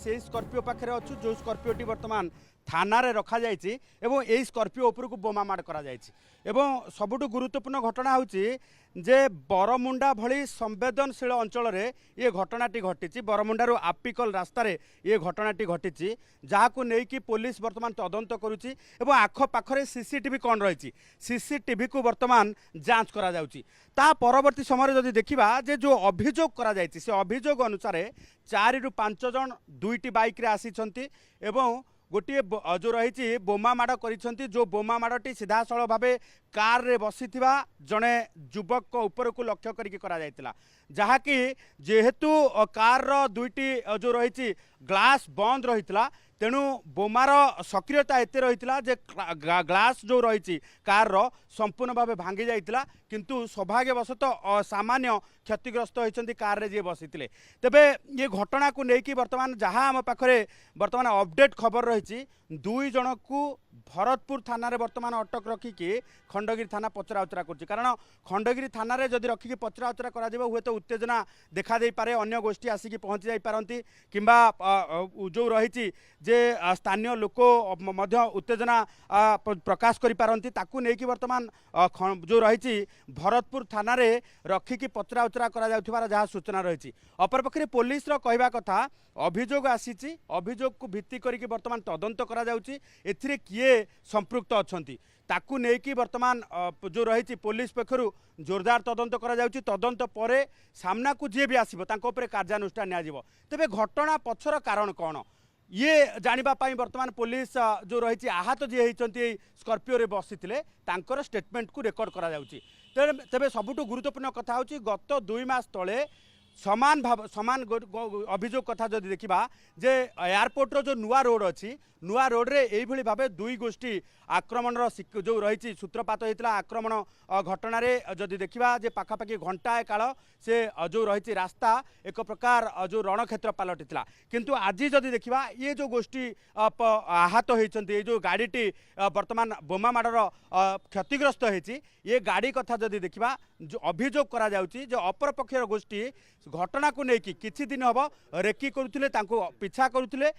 से स्कॉर्पियो पाखे अच्छु जो स्कॉर्पियोटी वर्तमान थाना रे रखा जाइछि एवं एई स्कॉर्पियो ऊपर को बोमा मार करा जाइछि एवं सबुठु गुरुत्वपूर्ण घटना होछि जे बरमुंडा भली संवेदनशील अंचल रे ये घटनाटी घटी बरमुंडारू आपिकल रास्तार ये घटनाटी घटी जहां नहीं पुलिस वर्तमान तदंत करुच्ची एवं आखपाखे सीसीटीवी कौन रही सीसीटीवी को वर्तमान जांच करा जाउची ता परवर्ती समय जदि देखिबा जे जो अभियोग करा जाइछि से अभियोग अनुसार 4 रु 5 जन दुईटी बाइक रे आसीछंती एवं गोटे जो रही बोमा माड़ कर जो बोमा माड़टी सीधासल भाव कार रे बसी जड़े युवक ऊपर को लक्ष्य करा जहाँकि जेहेतु कार रो दुईटी जो रही ग्लास बंद रही तेणु बोमार सक्रियता एत रही जे ग्लास जो रही कार रो संपूर्ण भाव भांगी जाइतिला किंतु सौभाग्यवशतः सामान्य क्षतिग्रस्त होती कार रे जी बसी तेबे ये घटना को लेकिन वर्तमान जहाँ आम पाखे वर्तमान अपडेट खबर रही 2 जन को भरतपुर थाना रे वर्तमान अटक रखिकी खंडगिरी थाना पचरा उचरा कर कारण खंडगिरी थाना रे जदि रखिकी पचरा उचरा करा जिवो हुए तो उत्तेजना देखा दे पारे अन्य गोष्ठी आसिकी पहुंची जाई पारंती किंबा जो रही जे स्थानीय लोक मध्य उत्तेजना प्रकाश करि पारंती ताकू नेकी वर्तमान जो रही भरतपुर थाना रे रखिकी पचरा उचरा करा जाउथिबार जहाँ सूचना रही अपरपक्षे पुलिस रो कहवा कथा अभियोग आसीची अभियोग को भित्ति करिकी वर्तमान तदंत करा जाउची एथिरे किए संपृक्त अछंती ताकू नेकी वर्तमान जो रही पुलिस पक्षरु जोरदार तदंत करा जाउची तदंत परे सामना को जे भी आसीबो तांको उपरे कार्यानुष्ठान नियाजिबो तेबे घटना पछर कारण कौन ये जानिबा पाई वर्तमान पुलिस जो रही आहत जी होती स्कॉर्पियो रे बसीथिले तांकर स्टेटमेंट को रेकर्ड करा जाउची तेबे सबुठु गुरुत्वपूर्ण कथा होची गत 2 मास तले समान अभियोग कथा जदि देखा जे एयरपोर्ट रो जो नुआ रोड अच्छी नुआ रोड रे एई भली भाबे दुई गोष्ठी आक्रमण जो रही सूत्रपात होता आक्रमण घटना जदि देखा जे पाखापाखि घंटाए काल से जो रही रास्ता एक प्रकार जो रणक्षेत्र पलटिला किंतु आज जदि देखा ये जो गोष्ठी आहत होती जो गाड़ीटी वर्तमान बोमा माड़र क्षतिग्रस्त होती ये गाड़ी कथा जदि देखा जो अभियोग करा जाउची जो अपर पक्षर गोष्ठी घटना को लेकिन किछि दिन हम रेकी करुले पीछा करुले